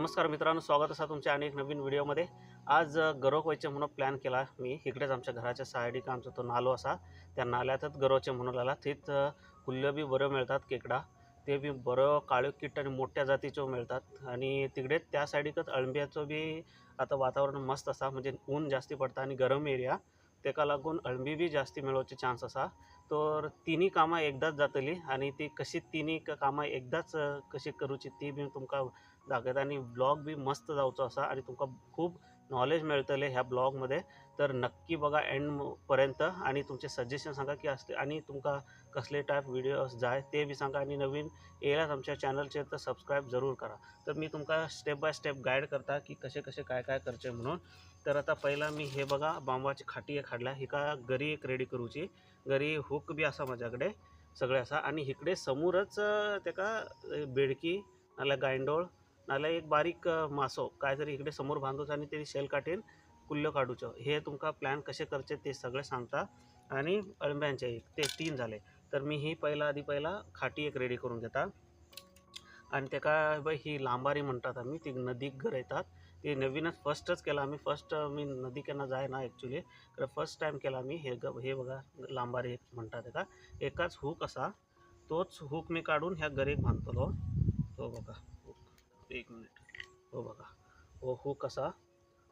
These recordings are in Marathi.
नमस्कार मित्रांनो, स्वागत असा तुमच्या अनेक नवीन व्हिडिओमध्ये। आज गरोक व्हायचे म्हणून प्लॅन केला मी। इकडेच आमच्या घराच्या साइडीक आमचा तो नालो असा, त्या नाल्यातच गरोवचे म्हणून आला। थंयच कुल्ल्यो बी बऱ्यो मिळतात केकडा, ते बी बरो काळ्यो किट्ट आणि मोठ्या जातीच्यो मिळतात। आणि तिकडे त्या साइडीकच अळंब्याचो बी आता वातावरण मस्त असा, म्हणजे ऊन जास्ती पडता आणि गरम एरिया, तेका लागून अळंबी बी जास्ती मेळोवचे चान्स असा। तर तिन्ही कामां एकदाच जातली आणि ती कशी तिन्ही कामां एकदाच कशी करूची ती बी तुमकां दाखयता। आणि ब्लॉग बी मस्त जावचो असा आणि तुमकां खूप नॉलेज मेळटले ह्या ब्लॉगमध्ये। तर नक्की बघा एंड पर्यंत आणि तुमचे सजेशन सांगा की असले, आणि तुमकां कसले टाईप व्हिडिओज जाय ते बी सांगा। आणि नवीन येयल्यात आमच्या चॅनलचेर तर सबस्क्राईब जरूर करा। तर मी तुमकां स्टेप बाय स्टेप गाईड करता की कसे कसे काय काय करचे म्हणून। तर आता पहिला मी हे बघा बांबूची खाटी एक हाडल्या, हिका गरी एक रेडी करूची। गरी हुक बी असा माझ्याकडे, सगळे असा। आणि इकडे समोरच तेका बेडकी नाल्यार गांयडोळ नाल्यार एक बारीक मासो काहीतरी इकडे समोर बांधूच आणि ते शेल काठीन कुल्ल्यो काडूच्यो। हे तुमकां प्लॅन कसे करचे ते सगळे सांगता। आणि अळंब्यांचे एक ते 3 झाले। तर मी ही पहिला खाटी एक रेडी करून घेता। आणि तेका ही लांबारी म्हणतात आम्ही, ती नदीक गरयतात। ती नवीनच फर्स्टच केला आम्ही, फर्स्ट मी नदी केन्ना जायना ॲक्च्युली, तर फर्स्ट टाईम केला मी। हे बघा लांबारी एक म्हणतात तेका, एकाच हुक असा, तोच हुक मी काढून ह्या गरेक बांधतलो। तो बघा हुक, एक मिनिट, हो बघा, हो हुक असा,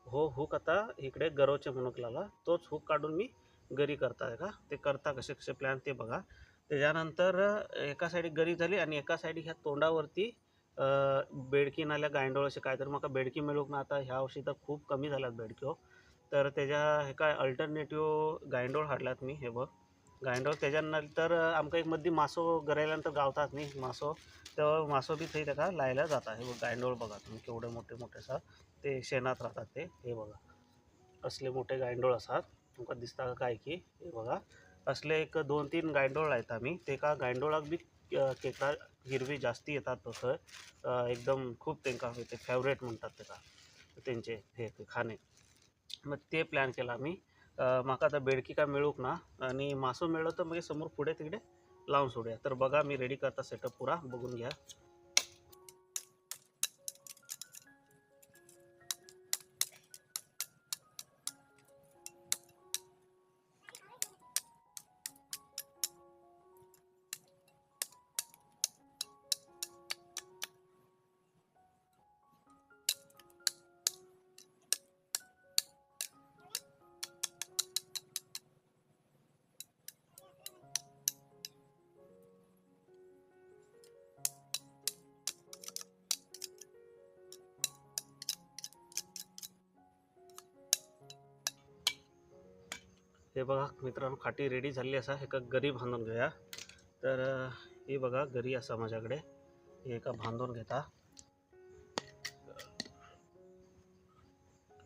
हो हुक आता इकडे गरोवचे म्हणूक लागला। तोच हुक काढून मी गरी करता का, ते करता कसे कसे प्लॅन ते बघा। त्याच्यानंतर एका साईडीक गरी झाली आणि एका साईडीक ह्या तोंडावरती बेडकी नाल्यार गांयडोळ असे काहीतरी, म्हाका बेडकी मेळूक ना आता ह्या वर्षी तर खूप कमी झाल्यात बेडक्यो। तर त्याच्या हे काय अल्टरनेटिव्ह गांयडोळ हाडल्यात मी, हे बघ गांयडोळ। त्याच्यानंतर आमकां एक मद्दी मासो गरयल्यानंतर गावतात न्ही मासो, तो मासो बी थंय तेका लायला जाता। हे बघ गांयडोळ बघा तुम्ही केवढे मोठे मोठे आसा, ते शेणात राहतात ते, हे बघा असले मोठे गांयडोळ असतात। तुमकां दिसता काय की, हे बघा असले एक 2-3 गांयडोळ लायता आमी। तेका गांयडोळाक बी केकडा हिरवी जास्ती येतात थंय, एकदम खूप तेंका ते फेवरेट म्हणतात तेका, तेंचे हे खाणे। मग ते प्लॅन केला आम्ही। म्हाका आता बेडकी काय मेळूक ना, आणि मासो मेळ्ळो तर मागीर समोर फुडें तिकडे लावून सोडूया। तर बघा मी रेडी करता सेटअप पुरा, बघून घ्या। हे बघा मित्रांनो, खाटी रेडी झाली असा, एका गरी बांधून घेऊया। तर ही बघा गरी असा माझ्याकडे, हे एका बांधून घेता।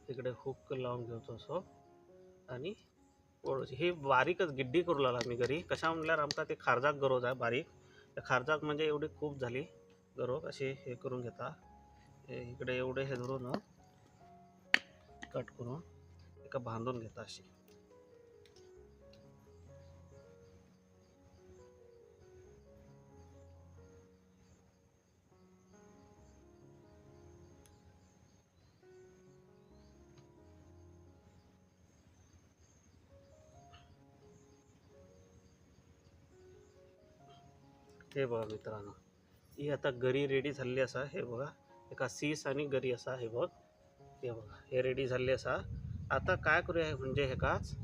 तिकडे हुक लावून घेवचो असो आणि ओढूची। ही बारीकच गिड्डी करू लागला मी गरी, कशा म्हणल्यार आमकां ते खारजाक गरोवच आहे बारीक। त्या खारजाक म्हणजे एवढी खूप झाली गरोवक, अशी हे करून घेता। इकडे एवढे हे धरून कट करून एका बांधून घेता अशी। हे बघा मित्रांनो, ही आता गरी रेडी झालेली असा। हे बघा एका सीस आणि गरी असा, हे बघ, हे बघा हे रेडी झाले असा। आता काय करूया म्हणजे हेकाच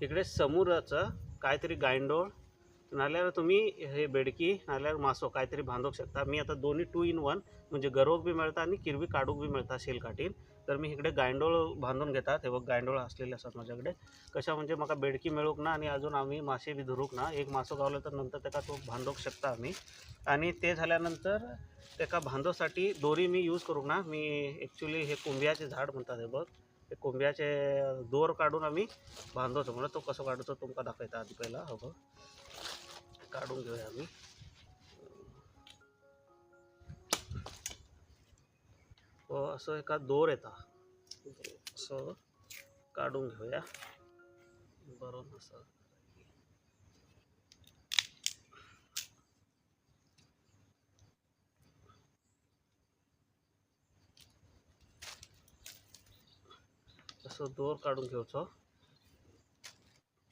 इकडे समोरच काहीतरी गांयडोळ नाल्यार तुम्ही हे बेडकी नाल्यार मासो काहीतरी बांधूक शकता। मी आता दोन्ही 2 in 1, म्हणजे गरोवक बी मेळता आणि किरवी काढूक बी मेळता शेल काठीन। तर मी इकडे गांयडोळ बांधून घेतात। हे बघ गांयडोळ असलेले असतात माझ्याकडे। कशा म्हणजे म्हाका बेडकी मेळूक ना आणि अजून आम्ही मासे बी धरूक ना, एक मासो गावलो तर नंतर त्याका तो बांधूक शकता आम्ही। आणि ते झाल्यानंतर त्याका बांधूसाठी दोरी मी यूज करूक ना, मी ॲक्च्युली हे कुंभ्याचे झाड म्हणतात, हे बघ हे कुंभ्याचे दोर काढून आम्ही बांधवतो। म्हणून तो कसो काढूचो तुमकां दाखयता आधी पहिला। हो बघ काढून घेऊया आम्ही। हो असं एका दोर येता, असं काढून घेऊया बरोबर असं। असं दोर काढून घेवचो।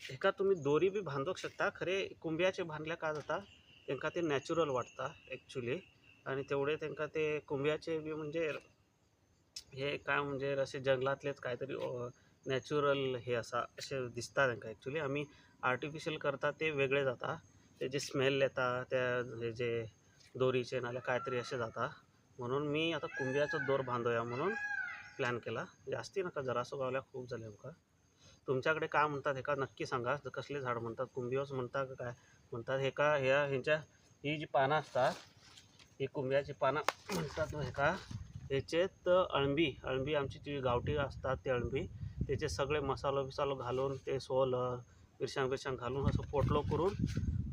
एका तुम्ही दोरी बी बांधूक शकता, खरे कुंभ्याचे बांधल्या का जाता त्यांना ते नॅचरल वाटता ॲक्च्युली, आणि तेवढे त्यांना ते कुंभ्याचे बी म्हणजे हे काय म्हणजे असे जंगलातलेच काहीतरी नॅचरल हे असे दिसतात त्यांना ॲक्च्युली। आम्ही आर्टिफिशियल करता ते वेगळे जाता, त्याचे स्मेल येता त्या हे जे दोरीचे नाल्या काहीतरी असे जाता, म्हणून मी आता कुंभ्याचं दोर बांधूया म्हणून प्लॅन केला। जास्ती नका, जरासं गावल्या खूप झाले आमका। तुमच्याकडे काय म्हणतात हे का नक्की सांगा, कसले झाड म्हणतात, कुंभियोस म्हणतात का काय म्हणतात हे का? ह्यांच्या ही जी पानं असतात ही कुंभ्याची पानं म्हणतात हे का, ह्याच्यात अळंबी आमची जी गावठी असतात ते अळंबी, त्याचे सगळे मसालो घालून ते सोलं मिरशांग घालून असं पोटलो करून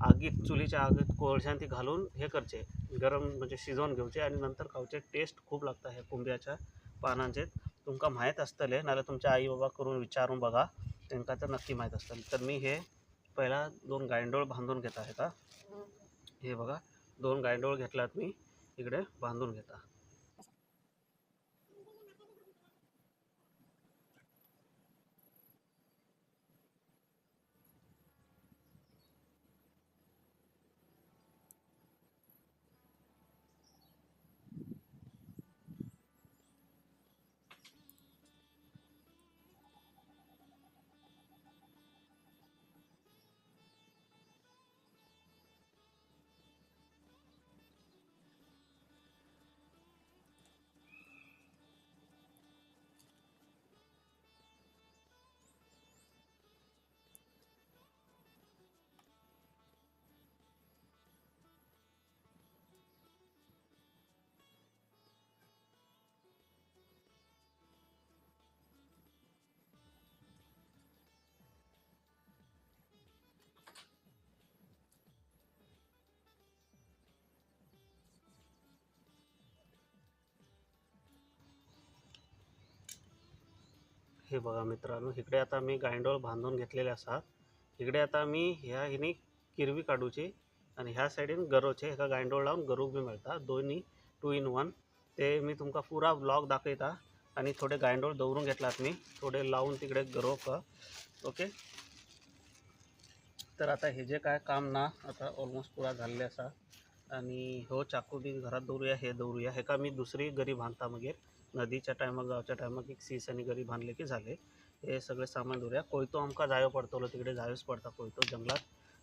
आगीत चुलीच्या आगीत कोळशान ती घालून हे करचे, गरम म्हणजे शिजवून घेवचे आणि नंतर खावचे। टेस्ट खूप लागतं ह्या कुंभ्याच्या पानांचे। तुमका माहीत असतले नाल्या तुमच्या आई बाबा करून विचारून बघा, त्यांना तर नक्की माहीत असतले। तर मी हे पहिला 2 गायंडोळ बांधून घेता हे का, हे बघा 2 गायंडोळ घेतल्यात मी, इकडे बांधून घेता। हे बघा मित्रांनो, इकडे आता मी गायंडोळ बांधून घेतलेले असतात। इकडे आता मी हिनी किरवी काढूची आणि ह्या साईडीन गरोचे एका गायंडोळ लावून गरू बी मिळतात, दोन्ही 2 in 1। ते मी तुमका पुरा ब्लॉग दाखवता आणि थोडे गायंडोळ दवरून घेतलात मी, थोडे लावून तिकडे गरोक। ओके, तर आता हे जे काय काम ना आता ऑलमोस्ट पुरा झालेले असा, आणि हो चाकू बी घरात दवरूया, हे दवरूया हे का मी दुसरी गरी बांधता मगेर नदीच्या टायमाक जावच्या टायमाक एक सीस आणि गरी बांधले की झाले। हे सगळे सामान दवरूया। कोयतो आमका जायो पडतलो, तिकडे जायोच पडता कोयतो जंगलात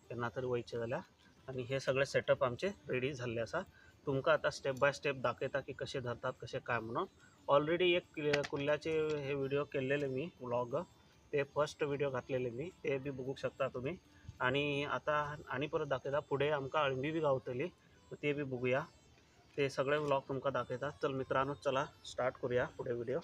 केन्ना तरी वयचे जाल्यार। आणि हे सगळे सेटअप आमचे रेडी झाले असा। तुमका आता स्टेप बाय स्टेप दाखवता की कसे धरतात कसे काय म्हणून। ऑलरेडी एक कुल्ल्याचे हे व्हिडिओ केलेले मी व्लॉग, ते फर्स्ट व्हिडिओ घातलेले मी, ते बी बघू शकता तुम्ही। आणि आता आणि परत दाखवता पुढे आमका अळंबी बी गावतली, ते बी बघूया। ते सगळे व्लॉग तुमका दाखवता। चल मित्रांनो, चला स्टार्ट करूया पुढे व्हिडिओ।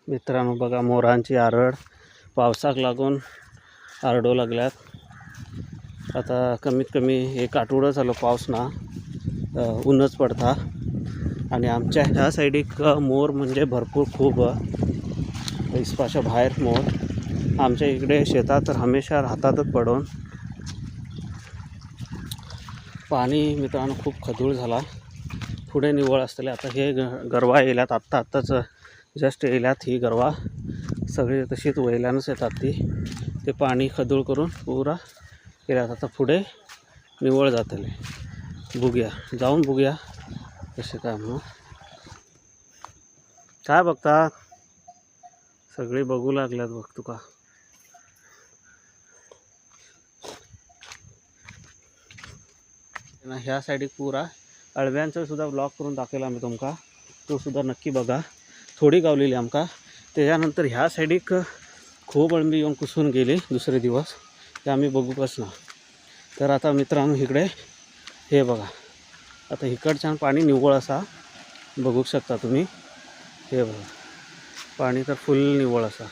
मित्रांनो बघा, मोरांची आरड पावसाक लागून आरडू लागल्यात। आता कमीत कमी एक आठवडा झालो पाऊस ना, ऊनच पडता। आणि आमच्या ह्या साईडीक मोर म्हणजे भरपूर खूप इसपाच्या बाहेर मोर आमच्या इकडे शेतात तर हमेशा राहतातच पडून। पाणी मित्रांनो खूप खदूळ झाला, पुढे निवळ असतले। आता हे गरवा येल्यात, आत्ताच जस्ट येल्यात ही गरवा, सगळी तशीच वयल्यानच येतात ते पाणी खदूळ करून पुरा केल्यात। आता पुढे निवळ जातले, बघूया जाऊन बघूया कसे काय म्हणून। काय बघतात, सगळे बघू लागल्यात बघ तुका। ह्या साईडीक पुरा अळव्यांचं सुद्धा ब्लॉग करून दाखवला मी तुमका, तो सुद्धा नक्की बघा। थोडी गावलेली आमका, त्याच्यानंतर ह्या साईडीक खूप अळंबी येऊन कुसून गेली दुसरे दिवस, ते आम्ही बघूकच ना। तर आता मित्रांनो इकडे हे बघा, आता इकडच्यान पाणी निव्वळ असा बघू शकता तुम्ही। हे बघा पाणी तर फुल निव्वळ असा।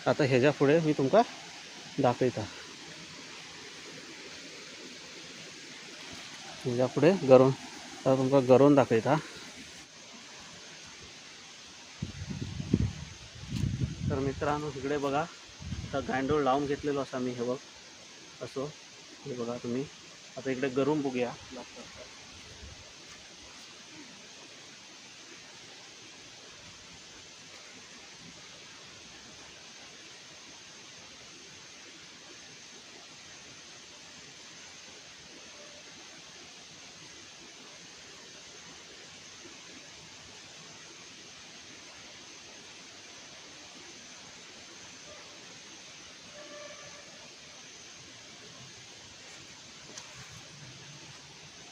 आता ह्याच्या पुढे मी तुमका दाखवता, ह्याच्या पुढे गरून आता तुमका गरून दाखवता। तर मित्रांनो इकडे बघा, आता गायंडोळ लावून घेतलेलो असा मी, हे बघ असो हे बघा तुम्ही. आता इकडे गरम बघूया.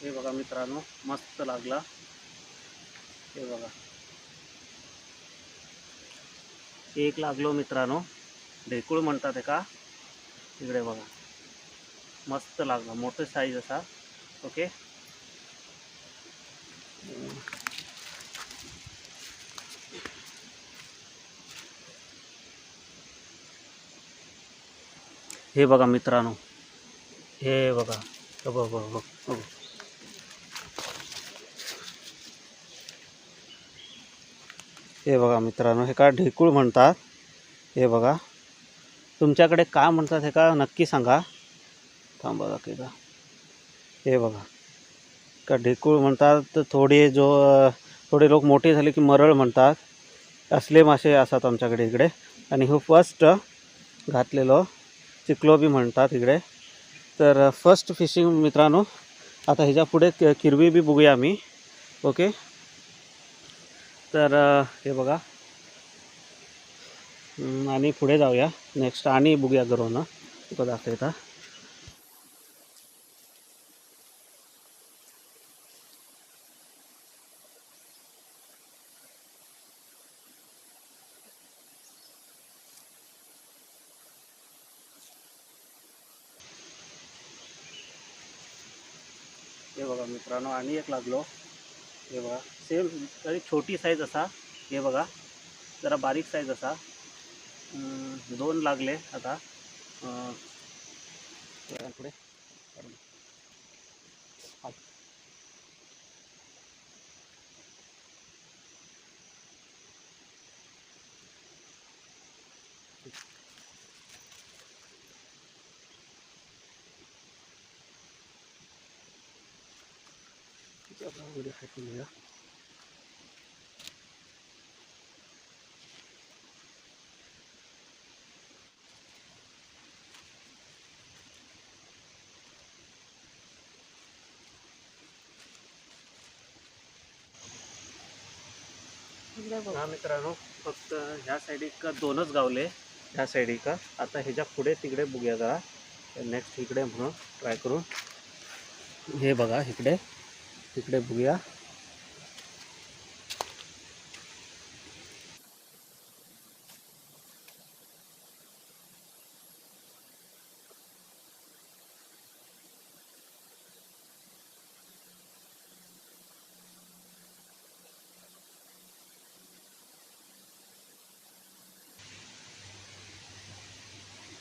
हे बघा मित्रांनो, मस्त लागला. हे बघा, एक लागलो मित्रांनो. ढेकूळ म्हणतात हे का. इकडे बघा, मस्त लागला, मोठे साईज असा. ओके. हे बघा मित्रांनो, हे बघा. बघ बघ बघ बघ. हे बघा मित्रांनो, हे का ढेकूळ म्हणतात. हे बघा, तुमच्याकडे काय म्हणतात हे का नक्की सांगा. थांबा दाखवता. हे बघा, का ढेकूळ म्हणतात. तर थोडे लोक मोठे झाले की मरळ म्हणतात. असले मासे असतात आमच्याकडे इकडे. आणि हो फर्स्ट घातलेलो चिकलो बी म्हणतात इकडे. तर फर्स्ट फिशिंग मित्रांनो. आता ह्याच्या पुढे किरवी बी बघूया आम्ही. ओके. तर हे बघा, आणि पुढे जाऊया नेक्स्ट आणि बघूया गरोना तुका दाखवता. हे बघा मित्रांनो, आणि एक लागलो. हे बघा, सेम तरी छोटी साईज असा. हे बघा, जरा बारीक साईज असा. 2 लागले आता. पुढे व्हिडिओ हायपून घेऊया. हा मित्रांनो, फक्त ह्या साईड का 2च गावले. ह्या साईड का. आता ह्याच्या पुढे तिकडे बघूया जरा. नेक्स्ट इकडे म्हणून ट्राय करून. हे बघा, इकडे बघूया.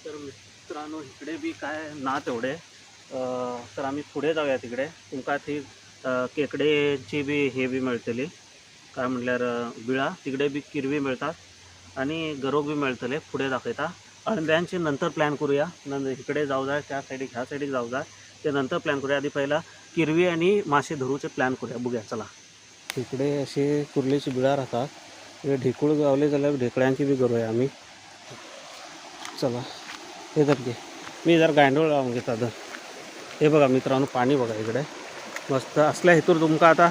तर मित्रांनो, इकडे बी काय ना तेवढे. तर आम्ही पुढे जाऊया तिकडे. तुमका ती केकडेची बी हे बी मिळतली. काय म्हटल्यार बिळा तिकडे बी किरवी मिळतात. आणि गरोग बी मिळतले. पुढे दाखवता. अळंब्यांचे नंतर प्लॅन करूया. नंतर इकडे जाऊ जा, त्या साईडिक ह्या साईडिक जाऊ जा, ते नंतर प्लॅन करूया. आधी पहिला किरवी आणि मासे धरूचे प्लॅन करूया. बघूया चला. इकडे असे कुर्लेची बिळा राहतात. इकडे ढेकूळ गावले जाल्यार ढेकळ्यांची बी करूया आम्ही. चला, हे तर घे. मी जर गांडूळ लावून घेता तर. हे बघा मित्रांनो, पाणी बघा इकडे मस्त असल्या हेतूर तुमका आता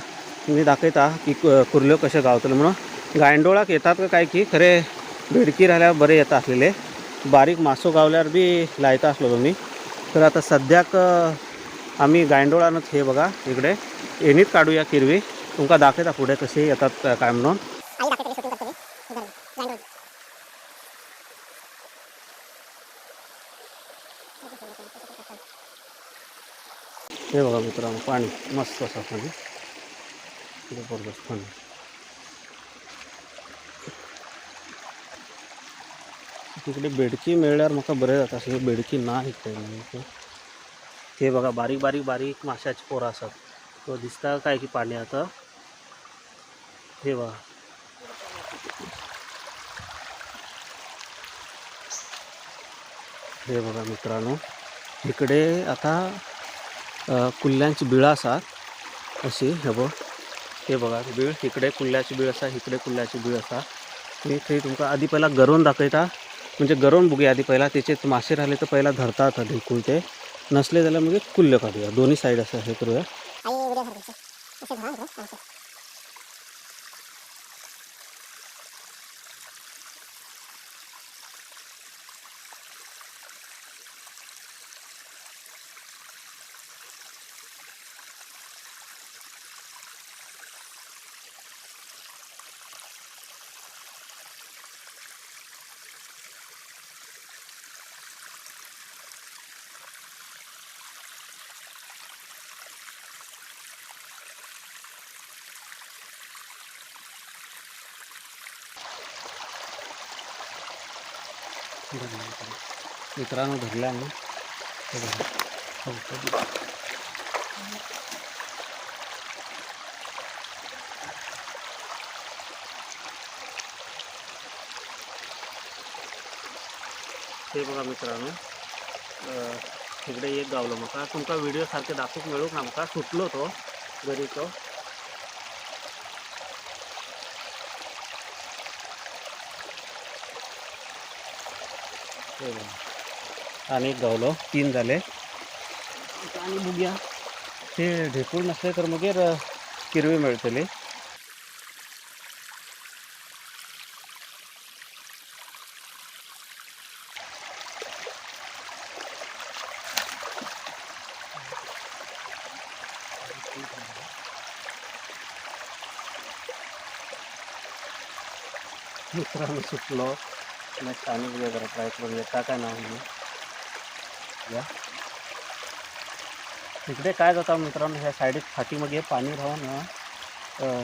मी दाखवता की कुर्ल्यो कसे गावतले म्हणून. गांडोळाक येतात का काय की खरे बेडकी राहिल्यावर बरे येता असलेले. बारीक मासो गावल्यावर बी लायता असलो तुम्ही. तर आता सध्याक आम्ही गांडोळानंच हे बघा इकडे एनीत काढूया किरवी. तुमका दाखवता पुढे कसे येतात काय म्हणून. हे बघा मित्रांनो, पाणी मस्त असं पाणी, जबरदस्त पाणी. तिकडे बेडकी मिळल्यावर म्हाका बरें जाता. अशी बेडकी ना इकडे. हे बघा, बारीक बारीक बारीक माशाची पोरं असतात. तो दिसता काय की पाणी आता. हे बघा, हे बघा मित्रांनो, इकडे आता कुल्ल्यांची बिळं आसात अशी हे बघा बीळ इकडे कुल्ल्याची बीळ आसा इकडे कुल्ल्याची बीळ आसा मी थंय तुमकां आदी पहिला गरोवन दाखयता म्हणजे गरोवन बघूया आदी पहिला तेचेर माशे राहिले तर पहिला धरतात बिलकुल ते नसले जाल्यार मग कुल्ल्यो काढूया दोन्ही साईड असं हे करूया मित्रांनो धरल्या मी हे बघा मित्रांनो इकडे एक गावलो म्हाका तुमका व्हिडिओ सारखे दाखवूक मेळूक ना म्हाका सुटलो तो घरी तो आणि एक गावलो 3 झाले आणि बघूया ते ढेकूळ नसले तर मग किरवी मिळतली मित्रांनो सुटलो नेक्स्ट आणि बघूया जरा ट्राय करूया काय नाव या इकडे काय जाता मित्रांनो ह्या साईडीत फाटीमध्ये पाणी राहून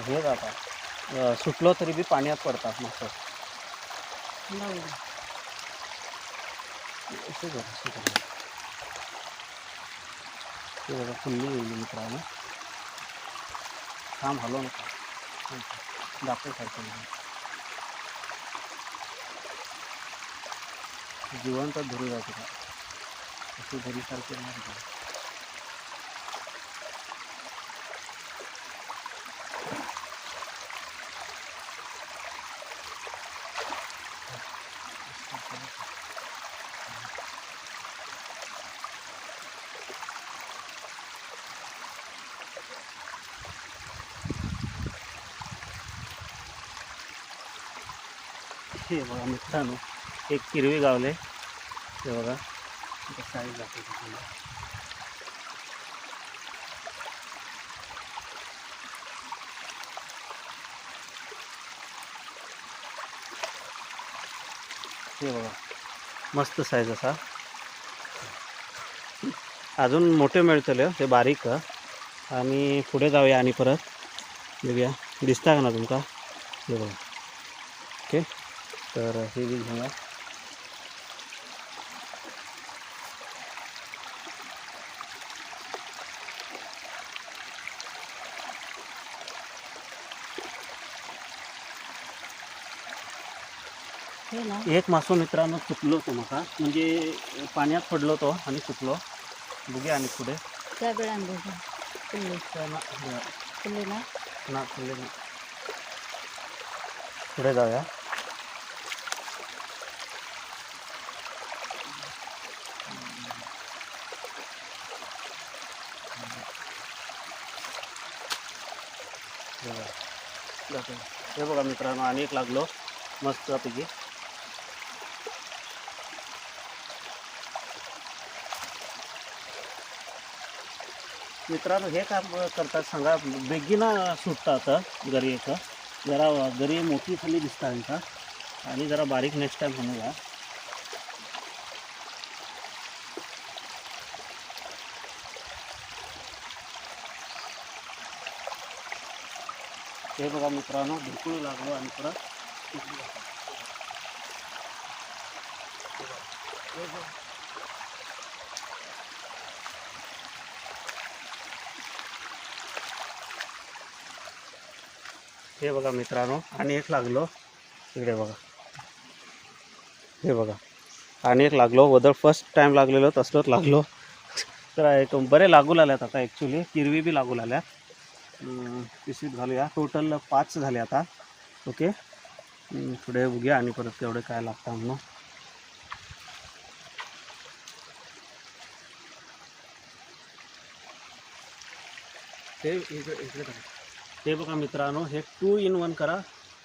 हे जाता सुटलो तरी बी पाण्यात पडतात मस्त ते बघा फुल्ली येईल मित्रांनो थांब हलव नका दाखवसारखं जिवंत धरू जाते का अशी धरीसारखे नाही हे बघा मित्रांनो एक किरवी गावले हे बघा साईड जाते हे बघा मस्त साईज असा अजून मोठे मिळतले ते बारीक आणि पुढे जाऊया आणि परत बघूया दिसता का ना तुमका हे बघा ओके तर हे बी घेऊया एक मासो मित्रांनो चुकलो तो म्हाका म्हणजे पाण्यात पडलो तो आणि चुकलो बघूया आणि पुढे त्या वेळान फुल्ली ना ना फुल्ली ना पुढे जाऊया हे बघा मित्रांनो आणि एक लागलो मस्त पैकी मित्रांनो हे काम करतात सांगा बेगीना सुटतात गरी एक जरा गरी मोठी खाली दिसतात यांचा आणि जरा बारीक नेक्स्ट टाइम म्हणूया हे बघा मित्रांनो बिलकुल लागलो आणि परत हे बघा मित्रांनो आणि एक लागलो इकडे बघा हे बघा आणि एक लागलो वदळ फर्स्ट टाइम लागलेलो तसलंच लागलो तर एक बरे लागू लागल्यात आता ॲक्च्युली किरवी बी लागू लागल्या. पिशवीत घालूया. टोटल 5 झाले आता. ओके. पुढे बघूया आणि परत केवढे काय लागतात म्हणून. हे बघा मित्रांनो, हे 2 in 1 करा.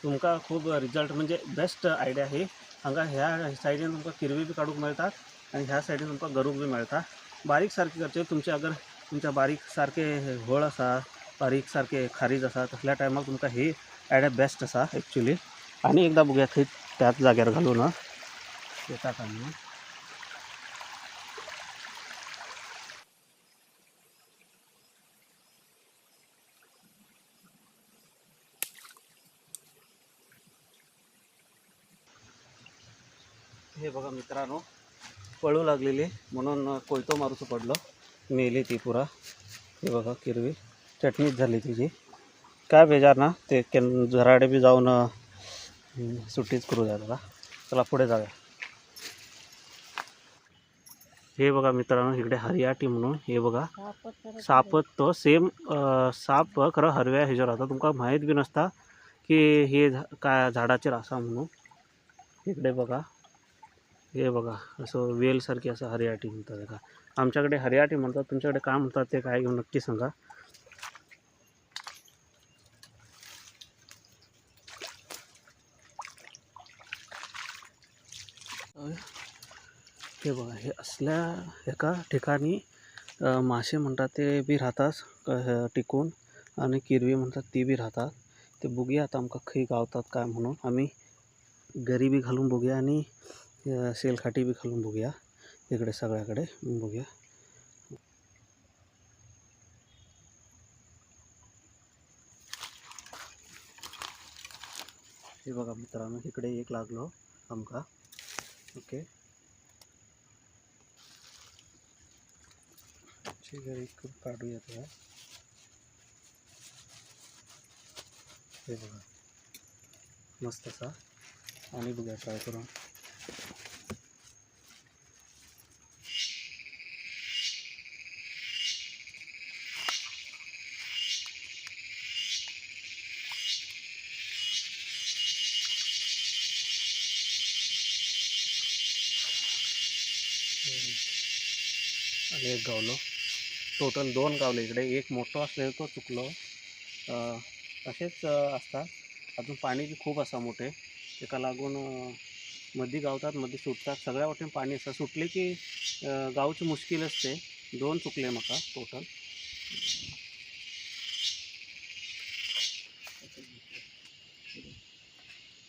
तुमका खूप रिझल्ट म्हणजे बेस्ट आयडिया आहे. हांगा ह्या सायडीन तुमका किरवी बी काढूक मिळतात आणि ह्या सायडीन तुमका गरूक बी मिळता. बारीक सारखे करचे तुमचे अगर तुमच्या बारीक सारखे व्हळ असा, बारीक सारखे खारीज असा, तसल्या टायमाक तुमका ही आयडिया बेस्ट असा ॲक्च्युली. आणि एकदा बघूया थंय त्याच जाग्यार घालून येतात आम्ही. हे बघा मित्रांनो, पळू लागलेली म्हणून कोयतो मारूचं पडलं, मेली ती पुरा. हे बघा किरवी चटणीच झाली तिची. काय बेजार ना ते झराडे बी जाऊन सुट्टीच करू द्या आता. चला पुढे जाऊया. हे बघा मित्रांनो, इकडे हरियाटी म्हणून हे बघा सापत तो सेम साप खरं हरव्या ह्याच्यावर आता तुमका माहीत बी नसता की हे काय झाडाचे रासा म्हणून. इकडे बघा, हे बघा असं वेलसारखी असं हरियाटी म्हणतात का. आमच्याकडे हरियाटी म्हणतात, तुमच्याकडे काय म्हणतात ते काय घेऊन नक्की सांगा. हे बघा, हे असल्या एका ठिकाणी मासे म्हणतात ते बी राहतात टिकून, आणि किरवी म्हणतात ती बी राहतात. ते बघूया आता आमका खै गावतात काय म्हणून. आम्ही घरी बी घालून बघूया आणि शेलखाटी बी घालून बघूया. इकडे सगळ्याकडे बघूया. हे बघा मित्रांनो, इकडे एक लागलो आमका. ओके, घरी काढूया तेव्हा. हे बघा मस्त असा, आणि बघूया ट्राय करून. आणि एक गावलो. टोटल 2 गावले इकडे. एक मोठं असलेलं तो चुकलो. असेच असतात. अजून पाणी बी खूप असा मोठे, एका लागून मध्ये गावतात, मध्ये सुटतात. सगळ्या वाटेन पाणी असं सुटले की गावची मुश्किल असते. 2 चुकले मका टोटल.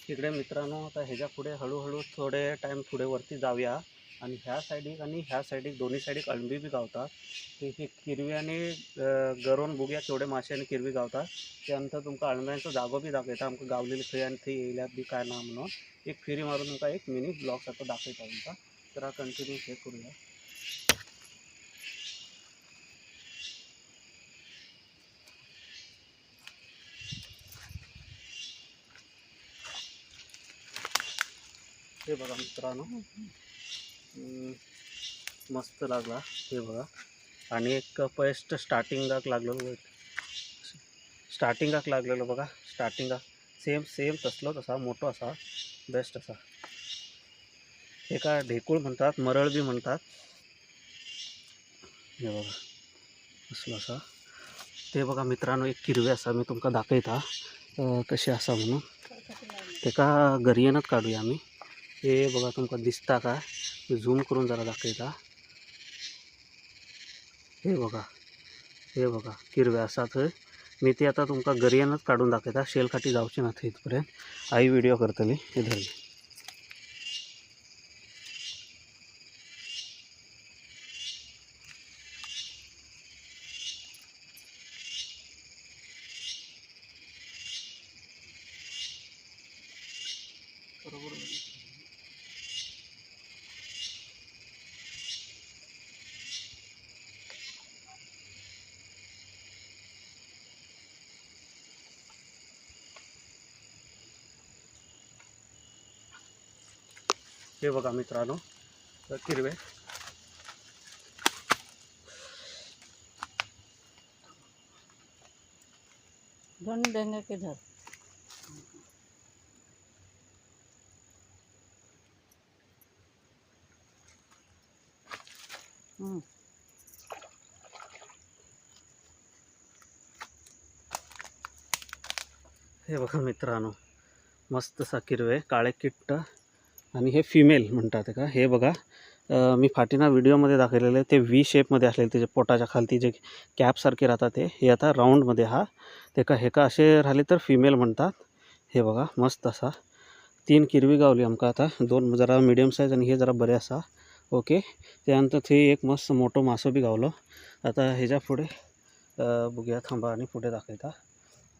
इकडे मित्रांनो, आता ह्याच्या पुढे हळूहळू थोडे टाईम पुढे वरती जाऊया. आणि ह्या साईडिक आणि ह्या साईडिक दोन्ही साईडिक अळंबी बी गावतात. हे किरवी आणि गरोन बघूया केवढे मासे आणि किरवी गावतात. त्यानंतर तुमका अळंब्यांचा जागो बी दाखवता आमका गावलेली खंय आणि थंय येयल्यात बी काय ना म्हणून. एक फेरी मारून तुमका एक मिनी ब्लॉग सारखं दाखवता तुमका. तर हा कंटिन्यू हे करूया. हे बघा मित्रांनो, मस्त लागला. हे बघा, आणि एक फर्स्ट स्टार्टिंगाक लागलेलो बघा. स्टार्टिंगाक सेम तसलो तसा मोठो असा बेस्ट असा. हे का ढेकूळ म्हणतात, मरळ बी म्हणतात. हे बघा असलो असा. ते बघा मित्रांनो, एक किरवे असा मी तुमका दाखयता कसे असा म्हणून. ते का गरयेनच काढूया आम्ही. हे बघा तुमका दिसता का, झूम करून जरा दाखयता. हे बघा किरवे असा थंय. मी ते आता तुमका गरयेनच काढून दाखयता. शेलखाटी जावची ना इथपर्यंत. आई व्हिडिओ करतली. हे धरली. हे बघा मित्रांनो, किरवे धुन देंगे किधर? हे बघा मित्रांनो, मस्त असा किरवे काळे किट्ट आणि हे फिमेल म्हणतात का. हे बघा मी फाटीना व्हिडिओमध्ये दाखवलेलं आहे ते व्ही शेपमध्ये असलेले त्याचे पोटाच्या खालती जे कॅपसारखे राहतात हे आता राऊंडमध्ये ते का असे राहिले तर फिमेल म्हणतात. हे बघा मस्त असा 3 किरवी गावली आमका आता. 2 जरा मिडियम साईज आणि हे जरा बरे असा. ओके, त्यानंतर ते एक मस्त मोठं मासं बी गावलं. आता ह्याच्या पुढे बघूया, थांबा आणि पुढे दाखवता.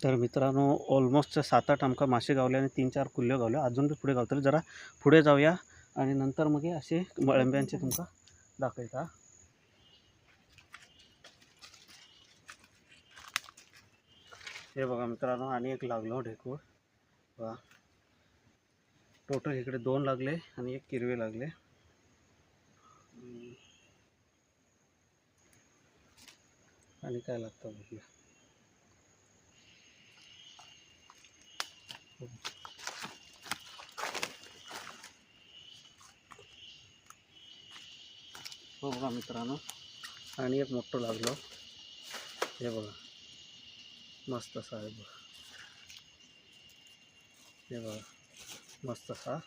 तर मित्रांनो ऑलमोस्ट 7-8 आमका मासे गावले आणि 3-4 कुल्ल्यो गावले. अजून बी पुढे गावतले. जरा पुढे जाऊया आणि नंतर मग हे असे मळंब्यांचे तुमका दाखवता. हे बघा मित्रांनो, आणि एक लागलो ढेकूळ. वा, टोटल इकडे 2 लागले आणि एक किरवे लागले. आणि काय लागतं बघूया. हो बघा मित्रांनो, आणि एक मोठं लागलं. हे बघा मस्त असा आहे बघा. हे बघा मस्त असा.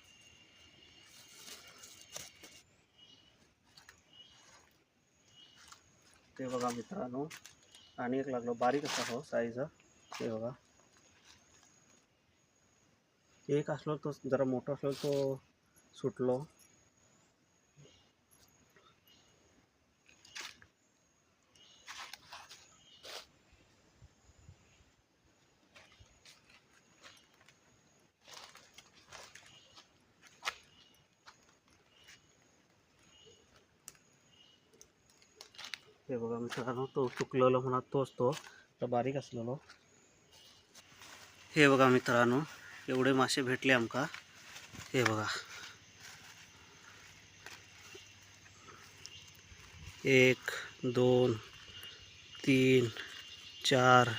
ते बघा मित्रांनो, आणि एक लागलो बारीक असा हो साईज. हे बघा, एक असलो तो जरा मोठा असलो तो सुटलो. हे बघा मित्रांनो, तो सुकलेलो म्हणा तोच तो तर बारीक असलेलो. हे बघा मित्रांनो, एवढे मासे भेटले आमका. हे बघा, 1 2 3 4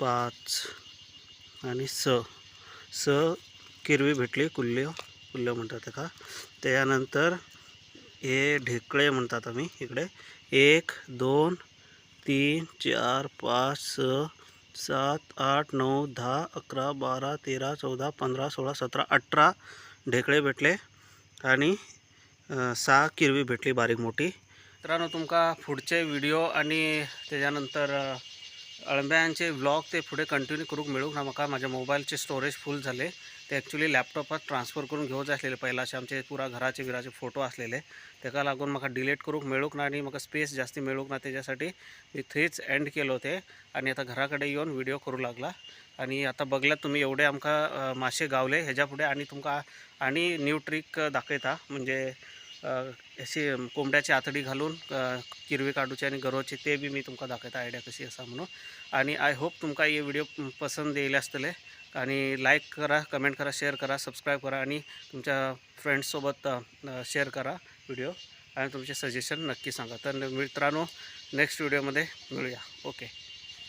5 आणि 6 किरवी भेटली. कुल्ल्यो म्हणतात का. त्यानंतर हे ढेकळे म्हणतात आम्ही इकडे. 1 2 3 4 5 6 7 8 9 10 11 12 13 14 15 16 17 18 ढेकळे भेटले आणि 6 किरवी भेटली बारीक मोठी. मित्रांनो, तुमका पुढचे व्हिडिओ आणि त्याच्यानंतर अळंब्यांचे व्लॉग ते पुढे कंटिन्यू करूक मिळूक ना. म्हाका माझ्या मोबाईलचे स्टोरेज फुल झाले. ते ॲक्च्युली लॅपटॉपात ट्रान्सफर करून घेवचे असलेले. पहिला असे आमचे पुरा घराचे फोटो असलेले, त्याका लागून म्हाका डिलीट करूक मिळूक ना आणि म्हाका स्पेस जास्ती मिळूक ना. त्याच्यासाठी मी थंयच एंड केलो ते आणि आता घराकडे येऊन व्हिडिओ करू लागला. आणि आता बघल्यात तुम्ही एवढे आमका मासे गावले. ह्याच्या पुढे आणि तुमका आणि न्यू ट्रिक दाखयता. म्हणजे अशी कोंबड्याची आतडी घालून किरवी काढूची आणि गरोची, ते बी मी तुमका दाखयता आयडिया कशी असा म्हणून. आणि आय होप तुमका हे व्हिडिओ पसंत येयले असतले. आणि लाईक करा, कमेंट करा, शेअर करा, सबस्क्राईब करा आणि तुमच्या फ्रेंड्ससोबत शेअर करा व्हिडिओ. आणि तुमचे सजेशन नक्की सांगा. तर मित्रांनो, नेक्स्ट व्हिडिओमध्ये मिळूया. ओके.